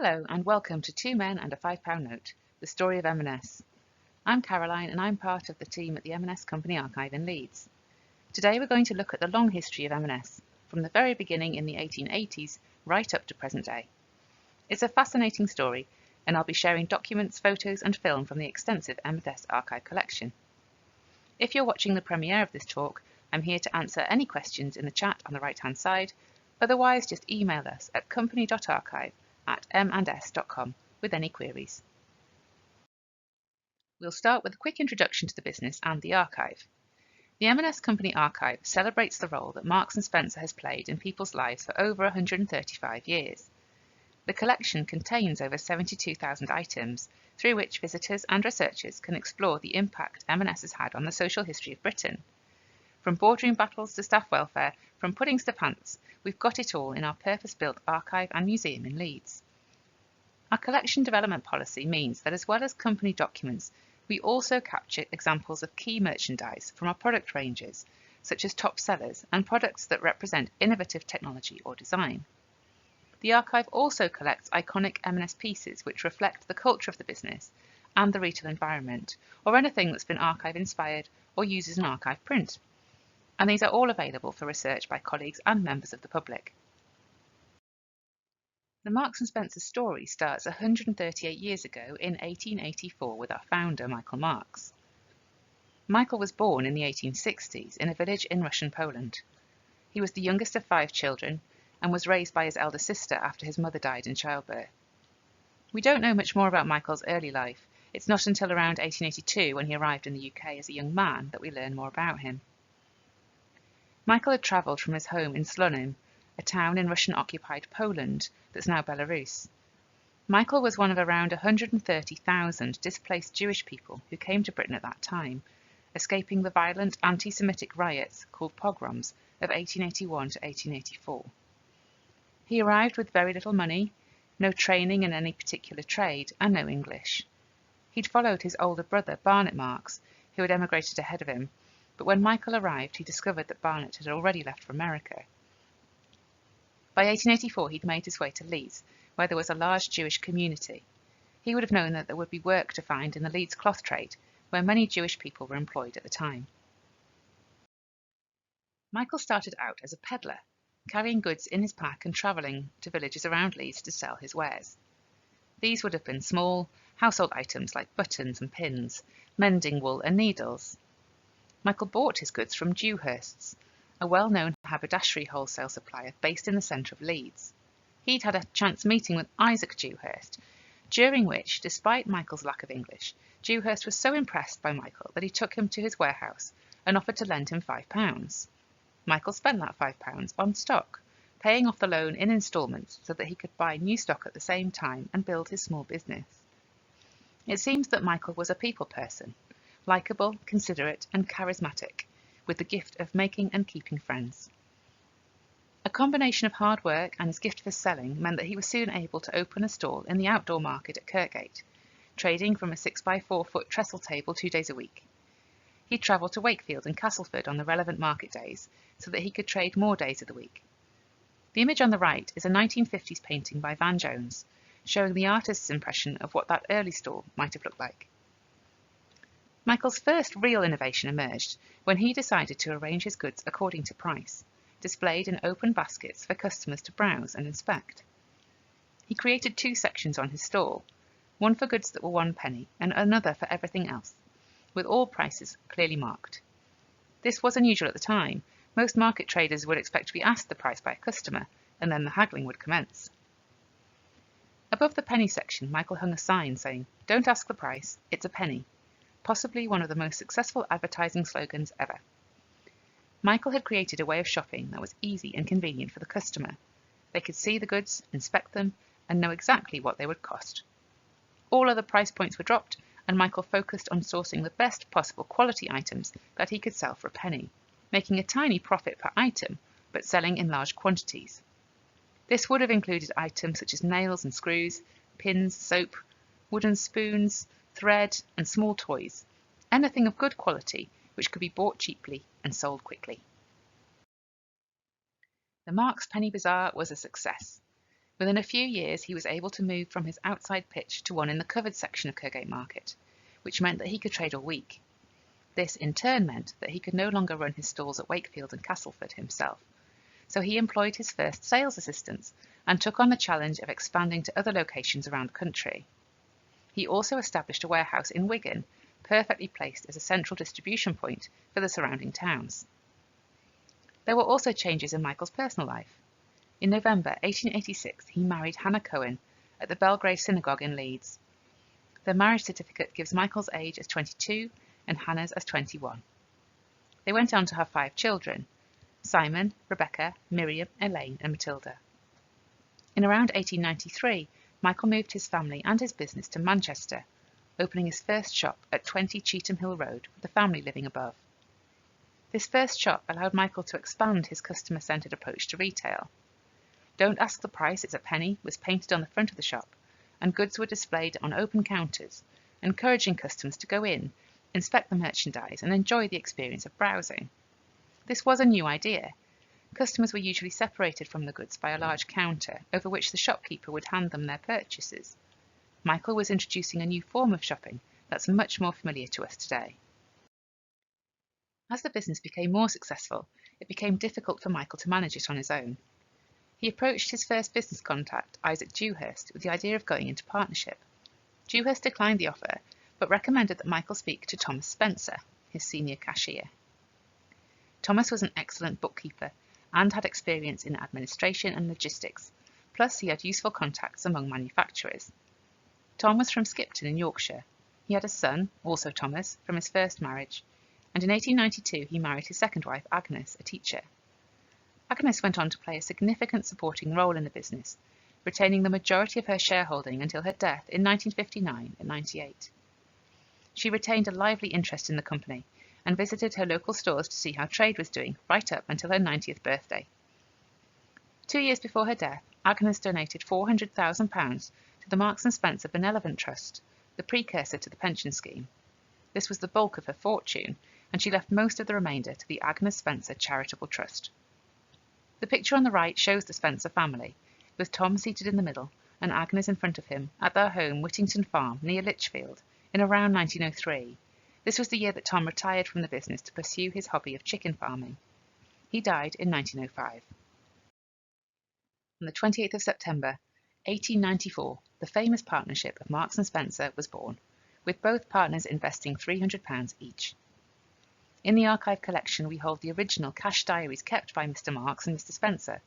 Hello and welcome to Two Men and a £5 Note, the story of M&S. I'm Caroline and I'm part of the team at the M&S Company Archive in Leeds. Today we're going to look at the long history of M&S, from the very beginning in the 1880s right up to present day. It's a fascinating story and I'll be sharing documents, photos and film from the extensive M&S archive collection. If you're watching the premiere of this talk, I'm here to answer any questions in the chat on the right hand side, otherwise just email us at company.archive@m&s.com with any queries. We'll start with a quick introduction to the business and the archive. The M&S Company Archive celebrates the role that Marks & Spencer has played in people's lives for over 135 years. The collection contains over 72,000 items, through which visitors and researchers can explore the impact M&S has had on the social history of Britain. From boardroom battles to staff welfare, from puddings to pants, we've got it all in our purpose-built archive and museum in Leeds. Our collection development policy means that as well as company documents, we also capture examples of key merchandise from our product ranges, such as top sellers and products that represent innovative technology or design. The archive also collects iconic M&S pieces which reflect the culture of the business and the retail environment, or anything that's been archive-inspired or uses an archive print. And these are all available for research by colleagues and members of the public. The Marks & Spencer story starts 138 years ago in 1884 with our founder, Michael Marks. Michael was born in the 1860s in a village in Russian Poland. He was the youngest of 5 children and was raised by his elder sister after his mother died in childbirth. We don't know much more about Michael's early life. It's not until around 1882, when he arrived in the UK as a young man, that we learn more about him. Michael had travelled from his home in Slonim, a town in Russian-occupied Poland that's now Belarus. Michael was one of around 130,000 displaced Jewish people who came to Britain at that time, escaping the violent anti-Semitic riots called pogroms of 1881 to 1884. He arrived with very little money, no training in any particular trade, and no English. He'd followed his older brother, Barnet Marks, who had emigrated ahead of him, but when Michael arrived, he discovered that Barnet had already left for America. By 1884, he'd made his way to Leeds, where there was a large Jewish community. He would have known that there would be work to find in the Leeds cloth trade, where many Jewish people were employed at the time. Michael started out as a pedlar, carrying goods in his pack and travelling to villages around Leeds to sell his wares. These would have been small, household items like buttons and pins, mending wool and needles. Michael bought his goods from Dewhurst's, a well-known haberdashery wholesale supplier based in the centre of Leeds. He'd had a chance meeting with Isaac Dewhurst, during which, despite Michael's lack of English, Dewhurst was so impressed by Michael that he took him to his warehouse and offered to lend him £5. Michael spent that £5 on stock, paying off the loan in instalments so that he could buy new stock at the same time and build his small business. It seems that Michael was a people person, likeable, considerate and charismatic, with the gift of making and keeping friends. A combination of hard work and his gift for selling meant that he was soon able to open a stall in the outdoor market at Kirkgate, trading from a 6x4-foot trestle table 2 days a week. He travelled to Wakefield and Castleford on the relevant market days so that he could trade more days of the week. The image on the right is a 1950s painting by Van Jones, showing the artist's impression of what that early stall might have looked like. Michael's first real innovation emerged when he decided to arrange his goods according to price, displayed in open baskets for customers to browse and inspect. He created 2 sections on his stall, one for goods that were 1 penny and another for everything else, with all prices clearly marked. This was unusual at the time. Most market traders would expect to be asked the price by a customer, and then the haggling would commence. Above the penny section, Michael hung a sign saying, "Don't ask the price, it's a penny," possibly one of the most successful advertising slogans ever. Michael had created a way of shopping that was easy and convenient for the customer. They could see the goods, inspect them, and know exactly what they would cost. All other price points were dropped, and Michael focused on sourcing the best possible quality items that he could sell for a penny, making a tiny profit per item, but selling in large quantities. This would have included items such as nails and screws, pins, soap, wooden spoons, thread, and small toys, anything of good quality which could be bought cheaply and sold quickly. The Marks Penny Bazaar was a success. Within a few years, he was able to move from his outside pitch to one in the covered section of Kirkgate Market, which meant that he could trade all week. This in turn meant that he could no longer run his stalls at Wakefield and Castleford himself, so he employed his first sales assistants and took on the challenge of expanding to other locations around the country. He also established a warehouse in Wigan, perfectly placed as a central distribution point for the surrounding towns. There were also changes in Michael's personal life. In November 1886, he married Hannah Cohen at the Belgrave Synagogue in Leeds. Their marriage certificate gives Michael's age as 22 and Hannah's as 21. They went on to have 5 children: Simon, Rebecca, Miriam, Elaine, and Matilda. In around 1893, Michael moved his family and his business to Manchester, opening his first shop at 20 Cheetham Hill Road, with the family living above. This first shop allowed Michael to expand his customer-centred approach to retail. "Don't ask the price, it's a penny" was painted on the front of the shop, and goods were displayed on open counters, encouraging customers to go in, inspect the merchandise, and enjoy the experience of browsing. This was a new idea. Customers were usually separated from the goods by a large counter, over which the shopkeeper would hand them their purchases. Michael was introducing a new form of shopping that's much more familiar to us today. As the business became more successful, it became difficult for Michael to manage it on his own. He approached his first business contact, Isaac Dewhurst, with the idea of going into partnership. Dewhurst declined the offer, but recommended that Michael speak to Thomas Spencer, his senior cashier. Thomas was an excellent bookkeeper and had experience in administration and logistics, plus he had useful contacts among manufacturers. Tom was from Skipton in Yorkshire. He had a son, also Thomas, from his first marriage, and in 1892 he married his second wife, Agnes, a teacher. Agnes went on to play a significant supporting role in the business, retaining the majority of her shareholding until her death in 1959 at 98. She retained a lively interest in the company and visited her local stores to see how trade was doing right up until her 90th birthday. 2 years before her death, Agnes donated £400,000 to the Marks and Spencer Benevolent Trust, the precursor to the pension scheme. This was the bulk of her fortune, and she left most of the remainder to the Agnes Spencer Charitable Trust. The picture on the right shows the Spencer family, with Tom seated in the middle and Agnes in front of him at their home Whittington Farm near Lichfield in around 1903. This was the year that Tom retired from the business to pursue his hobby of chicken farming. He died in 1905. On the 28th of September, 1894, the famous partnership of Marks and Spencer was born, with both partners investing £300 each. In the archive collection, we hold the original cash diaries kept by Mr. Marks and Mr. Spencer.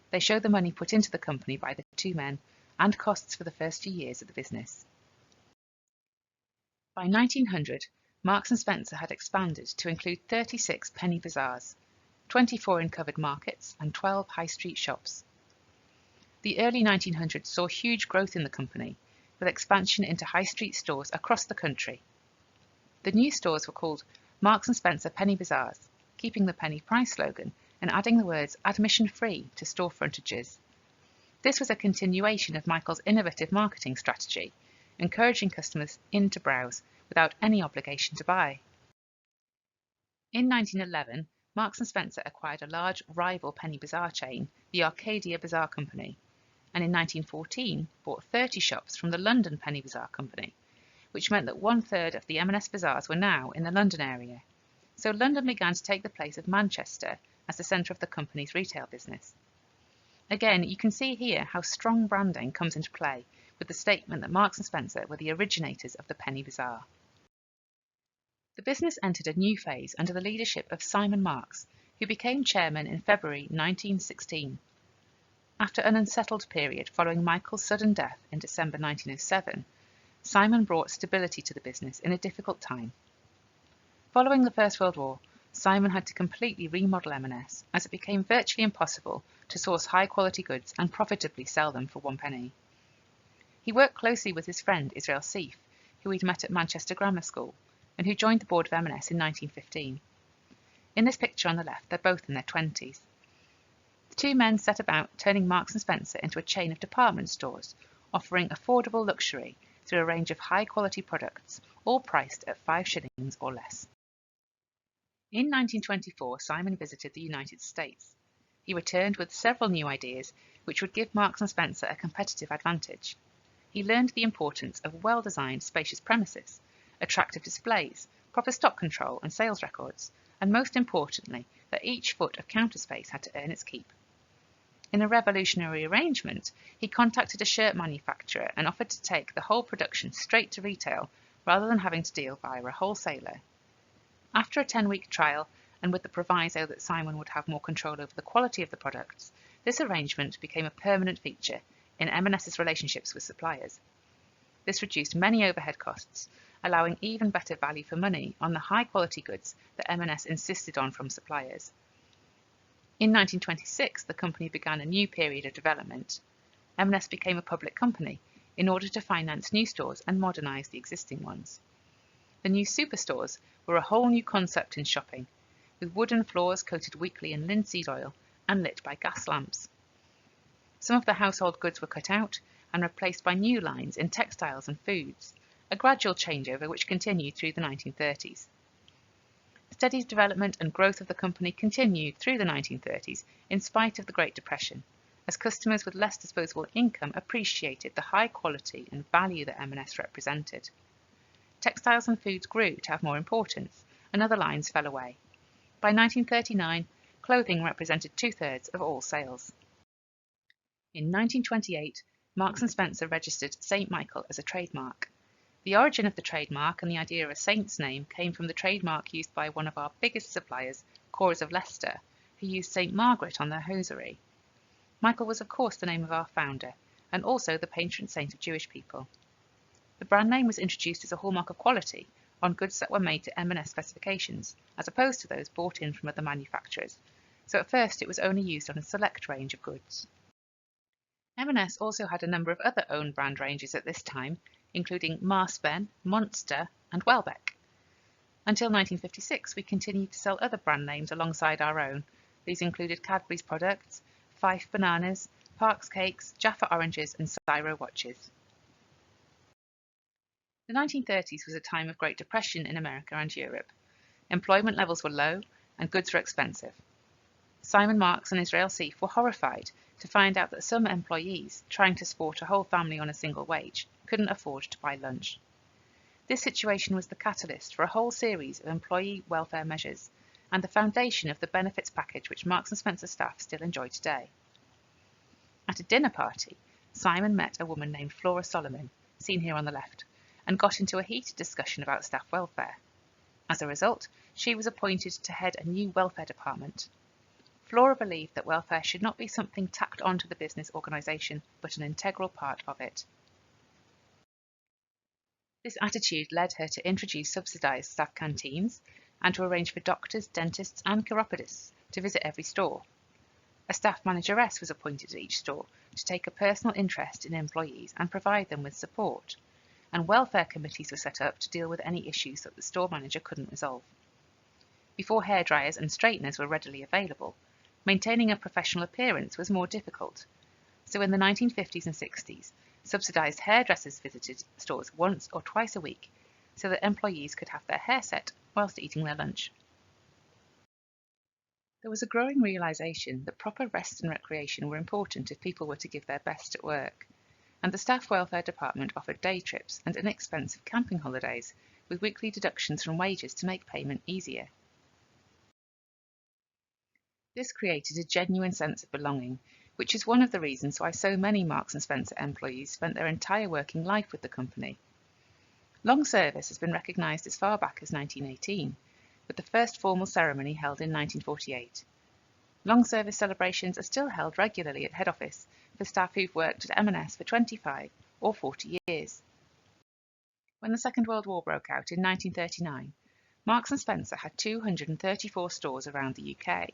They show the money put into the company by the two men and costs for the first few years of the business. By 1900, Marks and Spencer had expanded to include 36 penny bazaars, 24 in covered markets, and 12 high street shops. The early 1900s saw huge growth in the company, with expansion into high street stores across the country. The new stores were called Marks and Spencer Penny Bazaars, keeping the penny price slogan and adding the words "admission free" to store frontages. This was a continuation of Michael's innovative marketing strategy, encouraging customers in to browse without any obligation to buy. In 1911, Marks and Spencer acquired a large rival penny bazaar chain, the Arcadia Bazaar Company, and in 1914 bought 30 shops from the London Penny Bazaar Company, which meant that 1/3 of the M&S bazaars were now in the London area. So London began to take the place of Manchester as the centre of the company's retail business. Again, you can see here how strong branding comes into play with the statement that Marks and Spencer were the originators of the penny bazaar. The business entered a new phase under the leadership of Simon Marks, who became chairman in February 1916. After an unsettled period following Michael's sudden death in December 1907, Simon brought stability to the business in a difficult time. Following the First World War, Simon had to completely remodel M&S, as it became virtually impossible to source high-quality goods and profitably sell them for 1 penny. He worked closely with his friend Israel Seif, who he'd met at Manchester Grammar School, and who joined the board of M&S in 1915. In this picture on the left, they're both in their 20s. The two men set about turning Marks and Spencer into a chain of department stores, offering affordable luxury through a range of high-quality products, all priced at 5 shillings or less. In 1924, Simon visited the United States. He returned with several new ideas which would give Marks and Spencer a competitive advantage. He learned the importance of well-designed, spacious premises, attractive displays, proper stock control and sales records, and most importantly, that each foot of counter space had to earn its keep. In a revolutionary arrangement, he contacted a shirt manufacturer and offered to take the whole production straight to retail rather than having to deal via a wholesaler. After a 10-week trial, and with the proviso that Simon would have more control over the quality of the products, this arrangement became a permanent feature in M&S's relationships with suppliers. This reduced many overhead costs, allowing even better value for money on the high-quality goods that M&S insisted on from suppliers. In 1926, the company began a new period of development. M&S became a public company in order to finance new stores and modernise the existing ones. The new superstores were a whole new concept in shopping, with wooden floors coated weekly in linseed oil and lit by gas lamps. Some of the household goods were cut out and replaced by new lines in textiles and foods, a gradual changeover which continued through the 1930s. Steady development and growth of the company continued through the 1930s in spite of the Great Depression, as customers with less disposable income appreciated the high quality and value that M&S represented. Textiles and foods grew to have more importance, and other lines fell away. By 1939, clothing represented 2/3 of all sales. In 1928, Marks & Spencer registered St. Michael as a trademark. The origin of the trademark and the idea of a saint's name came from the trademark used by one of our biggest suppliers, Cores of Leicester, who used St. Margaret on their hosiery. Michael was of course the name of our founder, and also the patron saint of Jewish people. The brand name was introduced as a hallmark of quality on goods that were made to M&S specifications, as opposed to those bought in from other manufacturers, so at first it was only used on a select range of goods. M&S also had a number of other own brand ranges at this time, including Marsben, Monster, and Welbeck. Until 1956, we continued to sell other brand names alongside our own. These included Cadbury's products, Fife bananas, Parks cakes, Jaffa oranges, and Syro watches. The 1930s was a time of Great Depression in America and Europe. Employment levels were low, and goods were expensive. Simon Marks and Israel Seif were horrified to find out that some employees, trying to support a whole family on a single wage, couldn't afford to buy lunch. This situation was the catalyst for a whole series of employee welfare measures and the foundation of the benefits package which Marks & Spencer staff still enjoy today. At a dinner party, Simon met a woman named Flora Solomon, seen here on the left, and got into a heated discussion about staff welfare. As a result, she was appointed to head a new welfare department. Flora believed that welfare should not be something tacked onto the business organisation, but an integral part of it. This attitude led her to introduce subsidised staff canteens and to arrange for doctors, dentists and chiropodists to visit every store. A staff manageress was appointed at each store to take a personal interest in employees and provide them with support, and welfare committees were set up to deal with any issues that the store manager couldn't resolve. Before hairdryers and straighteners were readily available, maintaining a professional appearance was more difficult, so in the 1950s and 60s, subsidised hairdressers visited stores once or twice a week so that employees could have their hair set whilst eating their lunch. There was a growing realisation that proper rest and recreation were important if people were to give their best at work, and the staff welfare department offered day trips and inexpensive camping holidays with weekly deductions from wages to make payment easier. This created a genuine sense of belonging, which is one of the reasons why so many Marks & Spencer employees spent their entire working life with the company. Long service has been recognised as far back as 1918, with the first formal ceremony held in 1948. Long service celebrations are still held regularly at head office for staff who've worked at M&S for 25 or 40 years. When the Second World War broke out in 1939, Marks & Spencer had 234 stores around the UK.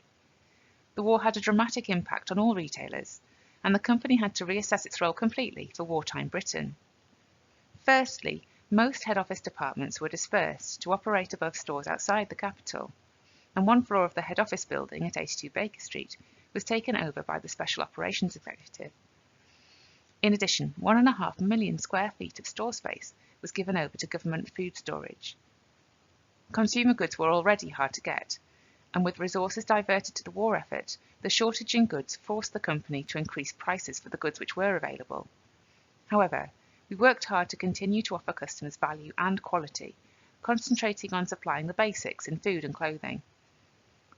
The war had a dramatic impact on all retailers, and the company had to reassess its role completely for wartime Britain. Firstly, most head office departments were dispersed to operate above stores outside the capital, and one floor of the head office building at 82 Baker Street was taken over by the Special Operations Executive. In addition, 1.5 million square feet of store space was given over to government food storage. Consumer goods were already hard to get, and with resources diverted to the war effort, the shortage in goods forced the company to increase prices for the goods which were available. However, we worked hard to continue to offer customers value and quality, concentrating on supplying the basics in food and clothing.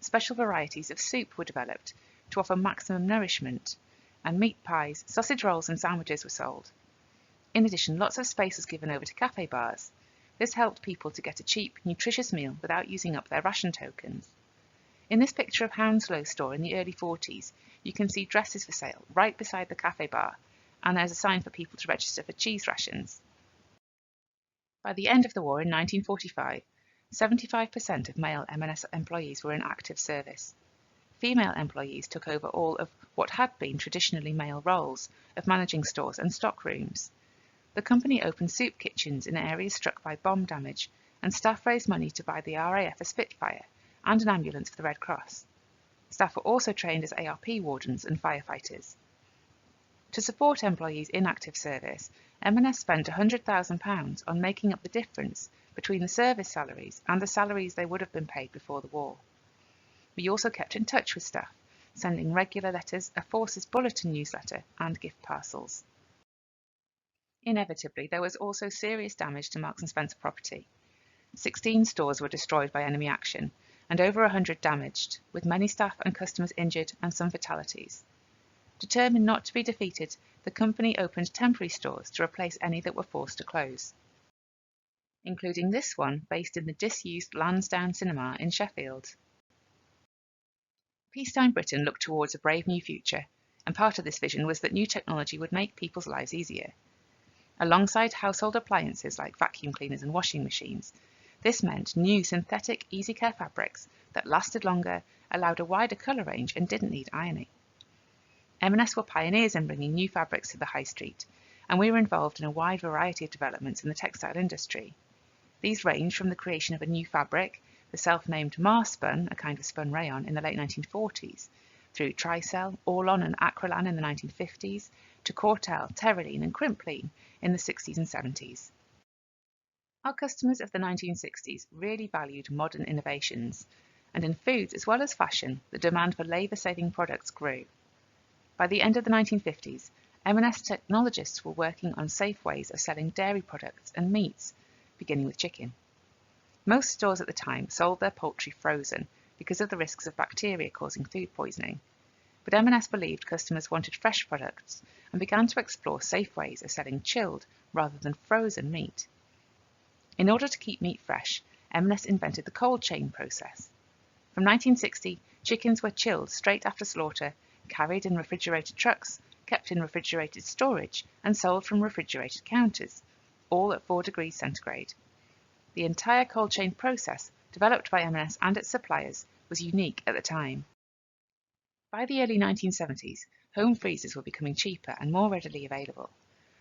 Special varieties of soup were developed to offer maximum nourishment, and meat pies, sausage rolls and sandwiches were sold. In addition, lots of space was given over to cafe bars. This helped people to get a cheap, nutritious meal without using up their ration tokens. In this picture of Hounslow store in the early 40s, you can see dresses for sale right beside the cafe bar, and there's a sign for people to register for cheese rations. By the end of the war in 1945, 75% of male M&S employees were in active service. Female employees took over all of what had been traditionally male roles of managing stores and stock rooms. The company opened soup kitchens in areas struck by bomb damage, and staff raised money to buy the RAF a Spitfire and an ambulance for the Red Cross. Staff were also trained as ARP wardens and firefighters. To support employees in active service, M&S spent £100,000 on making up the difference between the service salaries and the salaries they would have been paid before the war. We also kept in touch with staff, sending regular letters, a Forces Bulletin newsletter, and gift parcels. Inevitably, there was also serious damage to Marks & Spencer property. 16 stores were destroyed by enemy action, and over 100 damaged, with many staff and customers injured and some fatalities. Determined not to be defeated, the company opened temporary stores to replace any that were forced to close, including this one based in the disused Lansdowne Cinema in Sheffield. Peacetime Britain looked towards a brave new future, and part of this vision was that new technology would make people's lives easier. Alongside household appliances like vacuum cleaners and washing machines, this meant new synthetic easy care fabrics that lasted longer, allowed a wider colour range and didn't need ironing. M&S were pioneers in bringing new fabrics to the high street, and we were involved in a wide variety of developments in the textile industry. These ranged from the creation of a new fabric, the self-named Marspun, a kind of spun rayon, in the late 1940s, through Tricell, Orlon and Acrylan in the 1950s, to Cortel, Terylene and Crimpline in the 60s and 70s. Our customers of the 1960s really valued modern innovations, and in foods as well as fashion, the demand for labour-saving products grew. By the end of the 1950s, M&S technologists were working on safe ways of selling dairy products and meats, beginning with chicken. Most stores at the time sold their poultry frozen because of the risks of bacteria causing food poisoning, but M&S believed customers wanted fresh products and began to explore safe ways of selling chilled rather than frozen meat. In order to keep meat fresh, M&S invented the cold chain process. From 1960, chickens were chilled straight after slaughter, carried in refrigerated trucks, kept in refrigerated storage, and sold from refrigerated counters, all at 4 degrees centigrade. The entire cold chain process, developed by M&S and its suppliers, was unique at the time. By the early 1970s, home freezers were becoming cheaper and more readily available.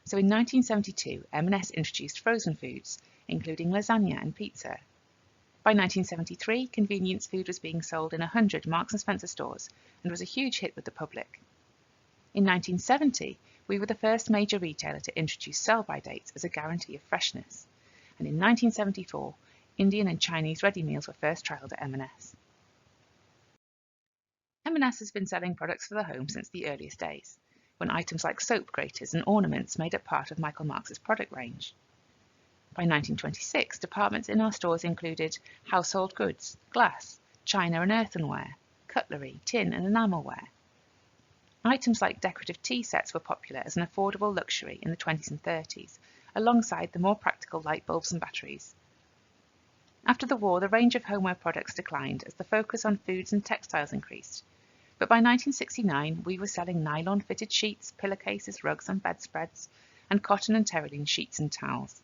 So in 1972, M&S introduced frozen foods, including lasagna and pizza. By 1973, convenience food was being sold in 100 Marks & Spencer stores and was a huge hit with the public. In 1970, we were the first major retailer to introduce sell-by dates as a guarantee of freshness. And in 1974, Indian and Chinese ready meals were first trialled at M&S. M&S has been selling products for the home since the earliest days, when items like soap graters and ornaments made up part of Michael Marks's product range. By 1926, departments in our stores included household goods, glass, china and earthenware, cutlery, tin and enamelware. Items like decorative tea sets were popular as an affordable luxury in the 20s and 30s, alongside the more practical light bulbs and batteries. After the war, the range of homeware products declined as the focus on foods and textiles increased. But by 1969, we were selling nylon-fitted sheets, pillowcases, rugs and bedspreads, and cotton and terylene sheets and towels.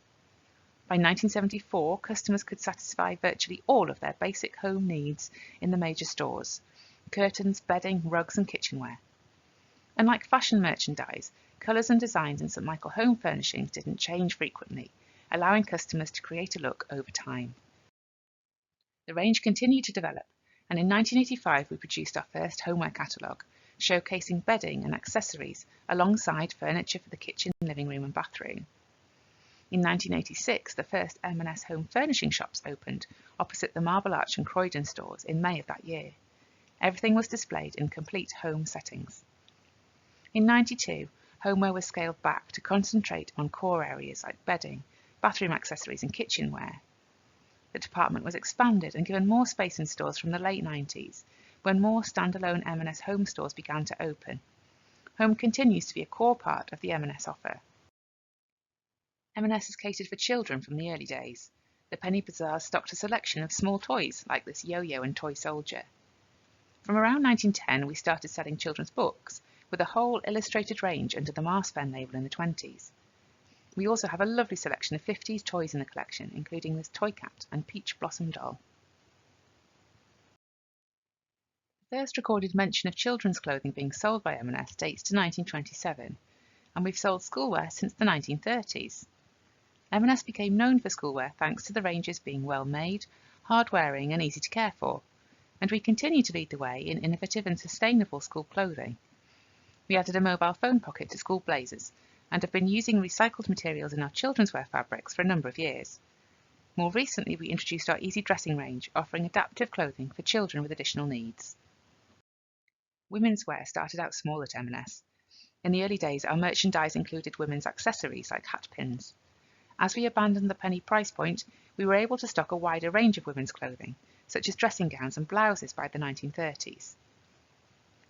By 1974, customers could satisfy virtually all of their basic home needs in the major stores: curtains, bedding, rugs and kitchenware. Unlike fashion merchandise, colours and designs in St Michael home furnishings didn't change frequently, allowing customers to create a look over time. The range continued to develop, and in 1985 we produced our first homeware catalogue, showcasing bedding and accessories alongside furniture for the kitchen, living room and bathroom. In 1986, the first M&S home furnishing shops opened opposite the Marble Arch and Croydon stores in May of that year. Everything was displayed in complete home settings. In 92, homeware was scaled back to concentrate on core areas like bedding, bathroom accessories and kitchenware. The department was expanded and given more space in stores from the late 90s, when more standalone M&S home stores began to open. Home continues to be a core part of the M&S offer. M&S has catered for children from the early days. The penny bazaars stocked a selection of small toys like this yo-yo and toy soldier. From around 1910, we started selling children's books, with a whole illustrated range under the Marspen label in the 20s. We also have a lovely selection of 50s toys in the collection, including this toy cat and peach blossom doll. The first recorded mention of children's clothing being sold by M&S dates to 1927, and we've sold schoolwear since the 1930s. M&S became known for schoolwear thanks to the ranges being well made, hard-wearing and easy to care for, and we continue to lead the way in innovative and sustainable school clothing. We added a mobile phone pocket to school blazers and have been using recycled materials in our children's wear fabrics for a number of years. More recently, we introduced our easy dressing range, offering adaptive clothing for children with additional needs. Women's wear started out small at M&S. In the early days, our merchandise included women's accessories like hat pins. As we abandoned the penny price point, we were able to stock a wider range of women's clothing, such as dressing gowns and blouses by the 1930s.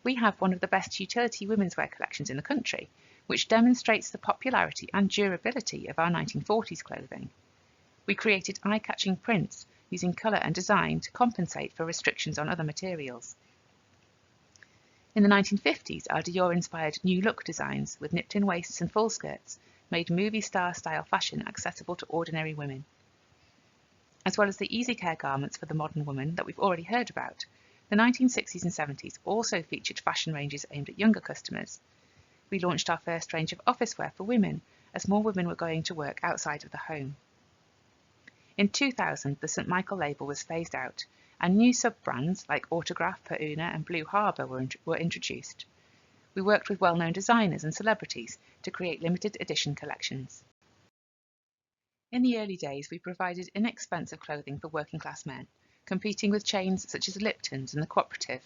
We have one of the best utility women's wear collections in the country, which demonstrates the popularity and durability of our 1940s clothing. We created eye-catching prints using colour and design to compensate for restrictions on other materials. In the 1950s, our Dior-inspired New Look designs with nipped-in waists and full skirts made movie star-style fashion accessible to ordinary women. As well as the easy care garments for the modern woman that we've already heard about, the 1960s and 70s also featured fashion ranges aimed at younger customers. We launched our first range of office wear for women, as more women were going to work outside of the home. In 2000, the St. Michael label was phased out, and new sub-brands like Autograph, Peruna and Blue Harbour were introduced. We worked with well-known designers and celebrities to create limited edition collections. In the early days, we provided inexpensive clothing for working-class men, competing with chains such as Lipton's and the Cooperative.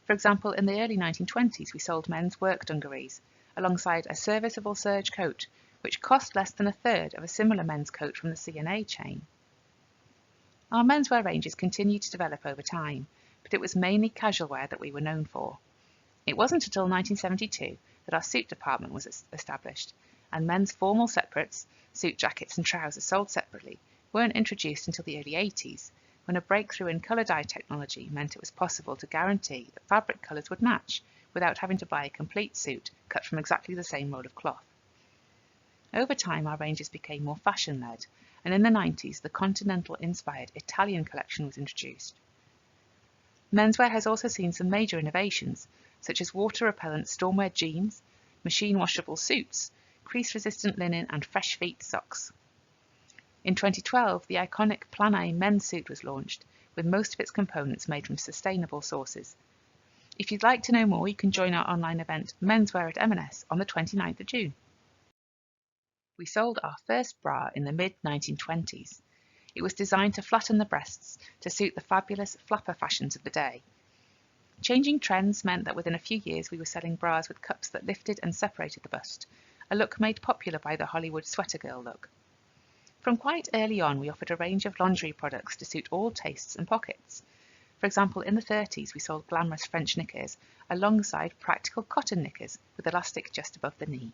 For example, in the early 1920s, we sold men's work dungarees, alongside a serviceable serge coat, which cost less than a third of a similar men's coat from the C&A chain. Our menswear ranges continued to develop over time, but it was mainly casual wear that we were known for. It wasn't until 1972 that our suit department was established, and men's formal separates, suit jackets and trousers sold separately, weren't introduced until the early 80s, when a breakthrough in colour dye technology meant it was possible to guarantee that fabric colours would match without having to buy a complete suit cut from exactly the same roll of cloth. Over time, our ranges became more fashion-led, and in the 90s, the continental-inspired Italian collection was introduced. Menswear has also seen some major innovations, such as water-repellent stormwear jeans, machine-washable suits, crease-resistant linen and fresh feet socks. In 2012, the iconic Plan A men's suit was launched, with most of its components made from sustainable sources. If you'd like to know more, you can join our online event Menswear at M&S on the 29th of June. We sold our first bra in the mid-1920s. It was designed to flatten the breasts to suit the fabulous flapper fashions of the day. Changing trends meant that within a few years we were selling bras with cups that lifted and separated the bust, a look made popular by the Hollywood sweater girl look. From quite early on, we offered a range of lingerie products to suit all tastes and pockets. For example, in the 30s, we sold glamorous French knickers alongside practical cotton knickers with elastic just above the knee.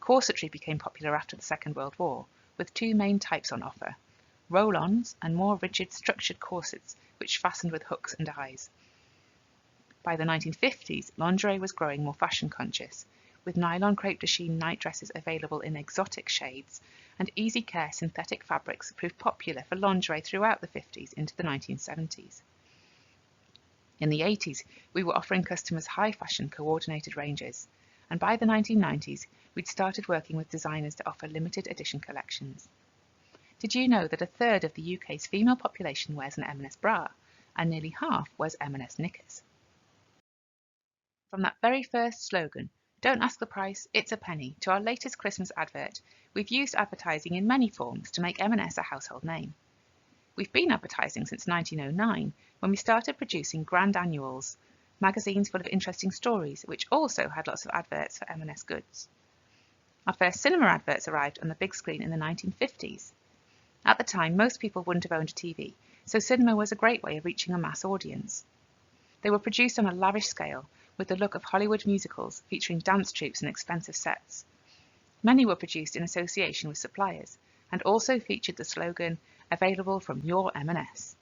Corsetry became popular after the Second World War, with two main types on offer: roll-ons and more rigid structured corsets which fastened with hooks and eyes. By the 1950s, lingerie was growing more fashion-conscious, with nylon crepe de chine nightdresses available in exotic shades, and easy care synthetic fabrics proved popular for lingerie throughout the 50s into the 1970s. In the 80s, we were offering customers high-fashion coordinated ranges, and by the 1990s, we'd started working with designers to offer limited edition collections. Did you know that a third of the UK's female population wears an M&S bra, and nearly half wears M&S knickers? From that very first slogan, Don't ask the price, it's a penny. To our latest Christmas advert, we've used advertising in many forms to make M&S a household name. We've been advertising since 1909, when we started producing grand annuals, magazines full of interesting stories, which also had lots of adverts for M&S goods. Our first cinema adverts arrived on the big screen in the 1950s. At the time, most people wouldn't have owned a TV, so cinema was a great way of reaching a mass audience. They were produced on a lavish scale, with the look of Hollywood musicals featuring dance troupes and expensive sets. Many were produced in association with suppliers, and also featured the slogan, "Available from your M&S."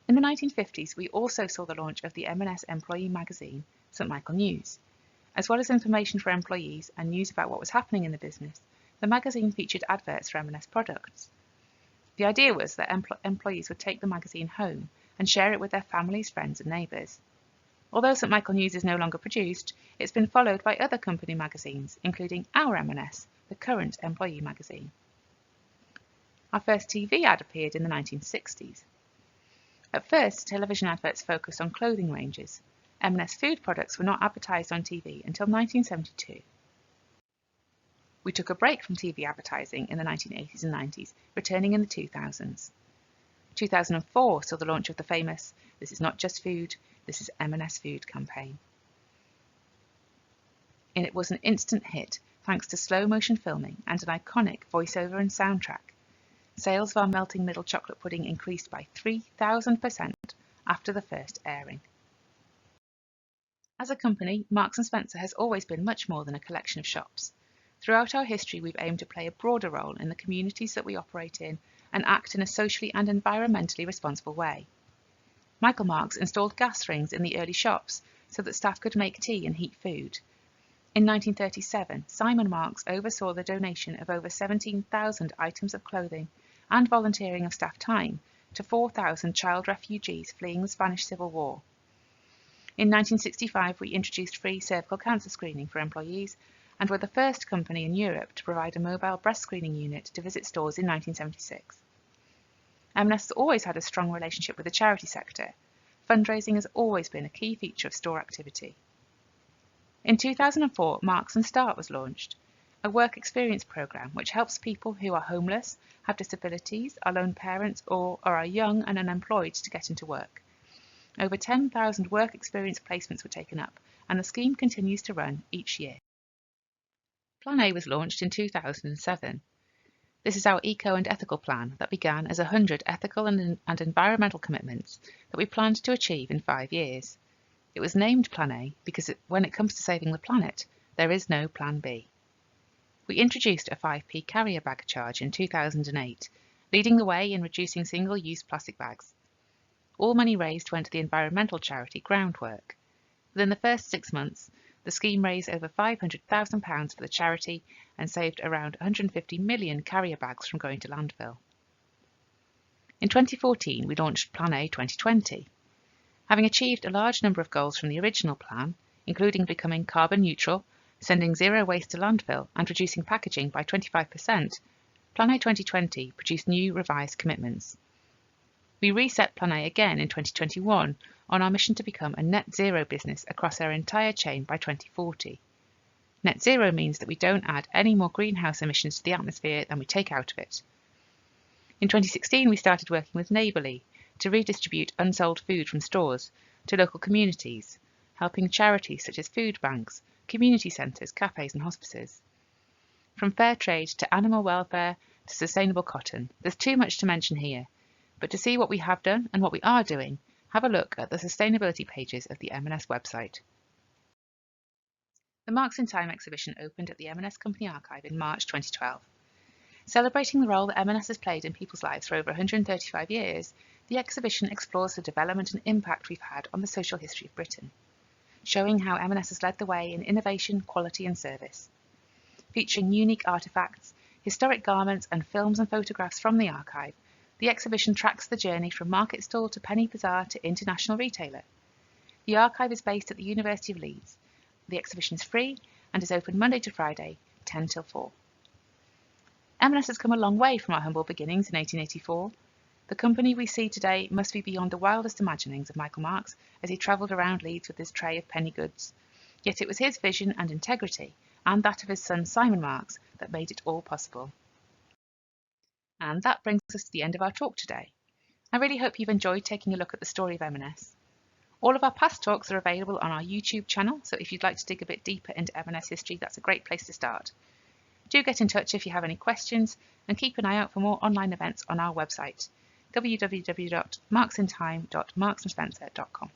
In the 1950s, we also saw the launch of the M&S employee magazine, St Michael News. As well as information for employees and news about what was happening in the business, the magazine featured adverts for M&S products. The idea was that employees would take the magazine home and share it with their families, friends and neighbours. Although St Michael News is no longer produced, it's been followed by other company magazines, including our M&S, the current employee magazine. Our first TV ad appeared in the 1960s. At first, television adverts focused on clothing ranges. M&S food products were not advertised on TV until 1972. We took a break from TV advertising in the 1980s and 90s, returning in the 2000s. 2004 saw the launch of the famous "This is not just food, this is M&S food" campaign. And it was an instant hit thanks to slow motion filming and an iconic voiceover and soundtrack. Sales of our melting middle chocolate pudding increased by 3,000% after the first airing. As a company, Marks & Spencer has always been much more than a collection of shops. Throughout our history, we've aimed to play a broader role in the communities that we operate in and act in a socially and environmentally responsible way. Michael Marks installed gas rings in the early shops so that staff could make tea and heat food. In 1937, Simon Marks oversaw the donation of over 17,000 items of clothing and volunteering of staff time to 4,000 child refugees fleeing the Spanish Civil War. In 1965, we introduced free cervical cancer screening for employees and were the first company in Europe to provide a mobile breast screening unit to visit stores in 1976. M&S has always had a strong relationship with the charity sector. Fundraising has always been a key feature of store activity. In 2004, Marks & Start was launched, a work experience programme which helps people who are homeless, have disabilities, are lone parents or are young and unemployed to get into work. Over 10,000 work experience placements were taken up, and the scheme continues to run each year. Plan A was launched in 2007. This is our eco and ethical plan that began as 100 ethical and environmental commitments that we planned to achieve in 5 years. It was named Plan A because when it comes to saving the planet, there is no Plan B. We introduced a 5p carrier bag charge in 2008, leading the way in reducing single-use plastic bags. All money raised went to the environmental charity Groundwork. Within the first 6 months, the scheme raised over £500,000 for the charity and saved around 150 million carrier bags from going to landfill. In 2014, we launched Plan A 2020. Having achieved a large number of goals from the original plan, including becoming carbon neutral, sending zero waste to landfill and reducing packaging by 25%, Plan A 2020 produced new revised commitments. We reset Plan A again in 2021 on our mission to become a net zero business across our entire chain by 2040. Net zero means that we don't add any more greenhouse emissions to the atmosphere than we take out of it. In 2016, we started working with Neighbourly to redistribute unsold food from stores to local communities, helping charities such as food banks, community centres, cafes and hospices. From fair trade to animal welfare to sustainable cotton, there's too much to mention here. But to see what we have done and what we are doing, have a look at the sustainability pages of the M&S website. The Marks in Time exhibition opened at the M&S Company Archive in March 2012. Celebrating the role that M&S has played in people's lives for over 135 years, the exhibition explores the development and impact we've had on the social history of Britain, showing how M&S has led the way in innovation, quality and service. Featuring unique artefacts, historic garments and films and photographs from the archive, the exhibition tracks the journey from market stall to penny bazaar to international retailer. The archive is based at the University of Leeds. The exhibition is free and is open Monday to Friday, 10 till 4. M&S has come a long way from our humble beginnings in 1884. The company we see today must be beyond the wildest imaginings of Michael Marks as he travelled around Leeds with his tray of penny goods. Yet it was his vision and integrity, and that of his son Simon Marks, that made it all possible. And that brings us to the end of our talk today. I really hope you've enjoyed taking a look at the story of M&S. All of our past talks are available on our YouTube channel, so if you'd like to dig a bit deeper into M&S history, that's a great place to start. Do get in touch if you have any questions, and keep an eye out for more online events on our website, www.marksintime.marksandspencer.com.